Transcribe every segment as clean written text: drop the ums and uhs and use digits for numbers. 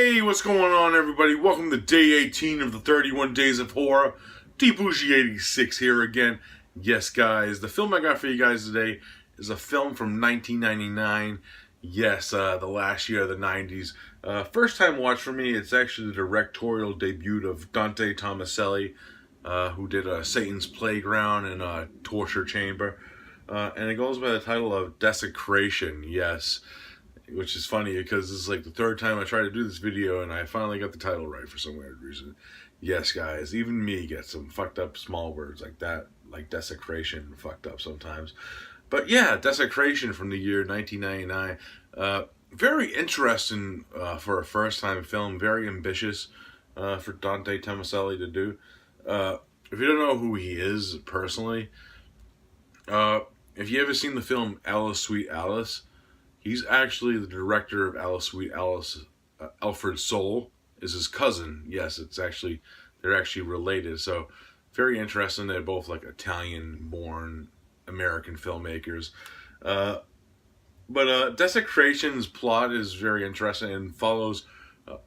Hey, what's going on, everybody? Welcome to day 18 of the 31 Days of Horror. D-Bougie86 here again. Yes, guys, the film I got for you guys today is a film from 1999. Yes, the last year of the 90s. First time watch for me. It's actually the directorial debut of Dante Tomaselli, who did Satan's Playground and Torture Chamber. And it goes by the title of Desecration, yes. Which is funny because this is like the third time I tried to do this video and I finally got the title right for some weird reason. Yes, guys, even me gets some fucked up small words like that, like desecration, fucked up sometimes. But yeah, Desecration from the year 1999. Very interesting for a first time film, very ambitious for Dante Tomaselli to do. If you don't know who he is personally, if you ever seen the film Alice, Sweet Alice, he's actually the director of Alice, Sweet Alice. Alfred Soul is his cousin. Yes, they're actually related. So very interesting. They're both like Italian-born American filmmakers. But Desecration's plot is very interesting and follows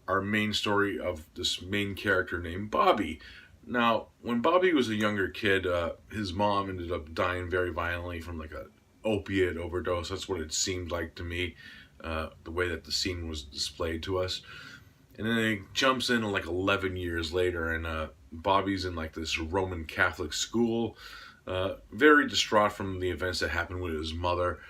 our main story of this main character named Bobby. Now, when Bobby was a younger kid, his mom ended up dying very violently from like a opiate overdose. That's what it seemed like to me, the way that the scene was displayed to us. And then it jumps in like 11 years later, and Bobby's in like this Roman Catholic school, very distraught from the events that happened with his mother.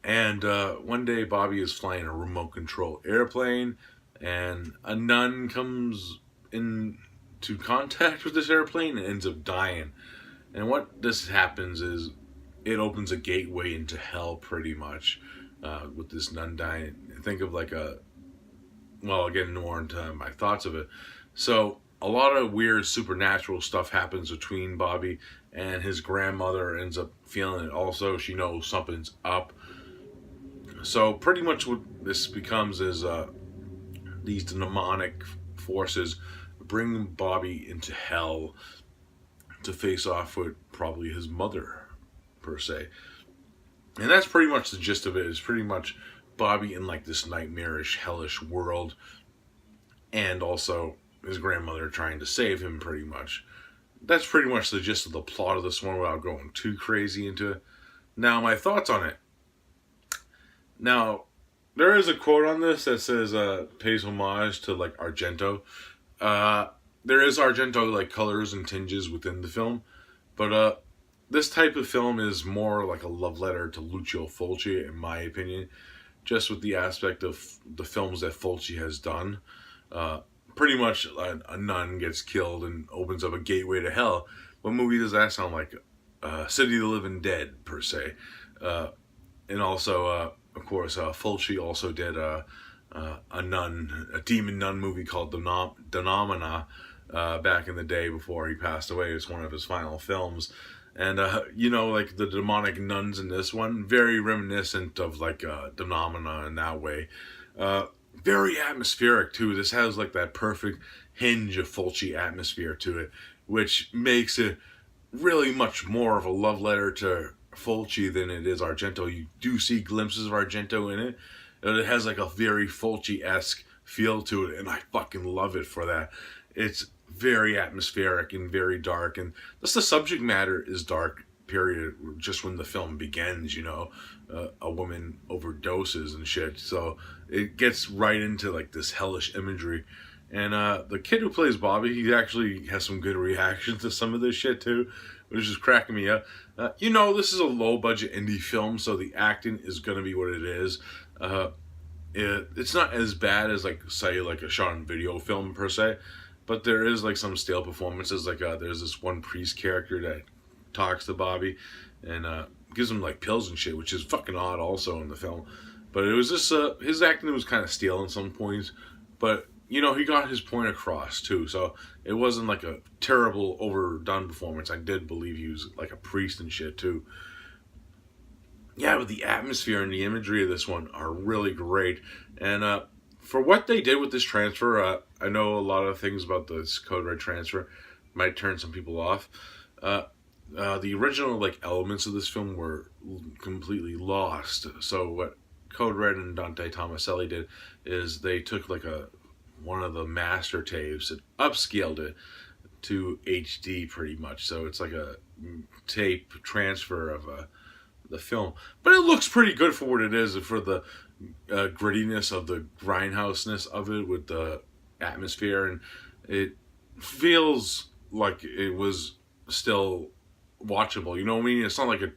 And one day Bobby is flying a remote control airplane, and a nun comes into contact with this airplane and ends up dying. And what this happens is it opens a gateway into hell, pretty much, with this nun dying. Think of like I'll get more into my thoughts of it. So, a lot of weird supernatural stuff happens between Bobby and his grandmother ends up feeling it also. She knows something's up. So, pretty much what this becomes is these demonic forces bring Bobby into hell to face off with probably his mother, per se. And that's pretty much the gist of it. Is pretty much Bobby in like this nightmarish, hellish world, and also his grandmother trying to save him, pretty much. That's pretty much the gist of the plot of this one without going too crazy into it. Now, my thoughts on it. Now, there is a quote on this that says, pays homage to like Argento. There is Argento like colors and tinges within the film, but this type of film is more like a love letter to Lucio Fulci, in my opinion, just with the aspect of the films that Fulci has done. Pretty much a nun gets killed and opens up a gateway to hell. What movie does that sound like? City of the Living Dead, per se. And also, of course, Fulci also did a demon nun movie called Denomina back in the day before he passed away. It's one of his final films. And, like the demonic nuns in this one, very reminiscent of like Denomina in that way. Very atmospheric too. This has like that perfect hinge of Fulci atmosphere to it, which makes it really much more of a love letter to Fulci than it is Argento. You do see glimpses of Argento in it, and it has like a very Fulci-esque feel to it, and I fucking love it for that. It's very atmospheric and very dark, and just the subject matter is dark, period. Just when the film begins, a woman overdoses and shit, so it gets right into like this hellish imagery. And the kid who plays Bobby, he actually has some good reactions to some of this shit too, which is cracking me up. This is a low budget indie film, so the acting is gonna be what it is. It's not as bad as like say like a shot on video film per se, but there is like some stale performances. Like there's this one priest character that talks to Bobby and gives him like pills and shit, which is fucking odd also in the film. But it was just his acting was kind of stale in some points, but he got his point across too. So it wasn't like a terrible overdone performance. I did believe he was like a priest and shit too. Yeah, but the atmosphere and the imagery of this one are really great. And for what they did with this transfer, I know a lot of things about this Code Red transfer might turn some people off. The original like elements of this film were completely lost. So what Code Red and Dante Tomaselli did is they took like a one of the master tapes and upscaled it to HD pretty much. So it's like a tape transfer of the film, but it looks pretty good for what it is, for the grittiness of the grindhouseness of it with the atmosphere, and it feels like it was still watchable. You know what I mean? It's not like a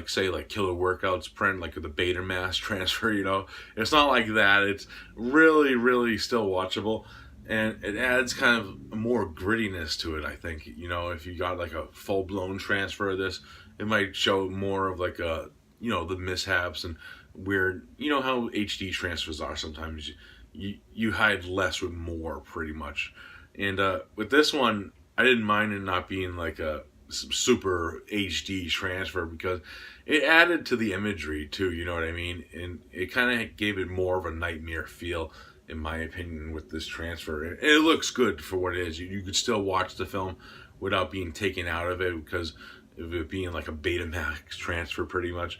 say Killer Workouts print, like the Betamax transfer. You know, it's not like that. It's really still watchable, and it adds kind of more grittiness to it. I think, you know, if you got like a full blown transfer of this, it might show more of like a, you know, the mishaps and weird. You know how HD transfers are sometimes. You hide less with more, pretty much. And with this one, I didn't mind it not being like a super HD transfer, because it added to the imagery too, you know what I mean? And it kind of gave it more of a nightmare feel, in my opinion, with this transfer. And it looks good for what it is. You could still watch the film without being taken out of it, because of it being like a Betamax transfer pretty much,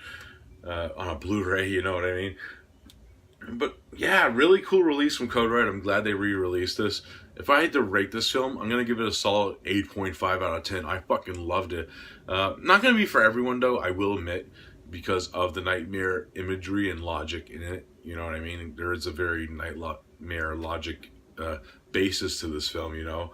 on a Blu-ray, you know what I mean? But yeah, really cool release from Code Red. I'm glad they re-released this. If I had to rate this film, I'm going to give it a solid 8.5 out of 10. I fucking loved it. Not going to be for everyone, though, I will admit, because of the nightmare imagery and logic in it. You know what I mean? There is a very nightmare logic basis to this film, you know?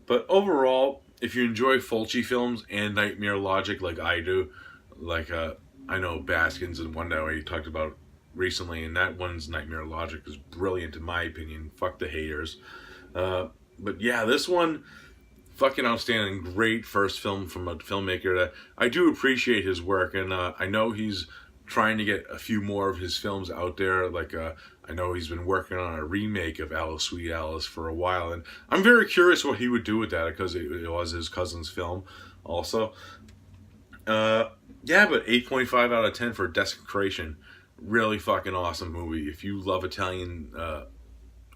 But overall, if you enjoy Fulci films and nightmare logic like I do, like I know Baskins and One Day we talked about recently, and that one's nightmare logic is brilliant in my opinion. Fuck the haters. But yeah, this one, fucking outstanding. Great first film from a filmmaker that I do appreciate his work, and I know he's trying to get a few more of his films out there. Like I know he's been working on a remake of Alice Sweet Alice for a while, and I'm very curious what he would do with that, because it was his cousin's film also. Yeah, but 8.5 out of 10 for Desecration. Really fucking awesome movie. If you love Italian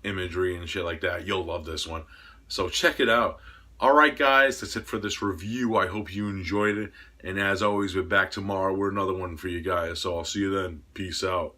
imagery and shit like that, you'll love this one. So check it out. Alright guys, that's it for this review. I hope you enjoyed it. And as always, we're back tomorrow with another one for you guys. So I'll see you then. Peace out.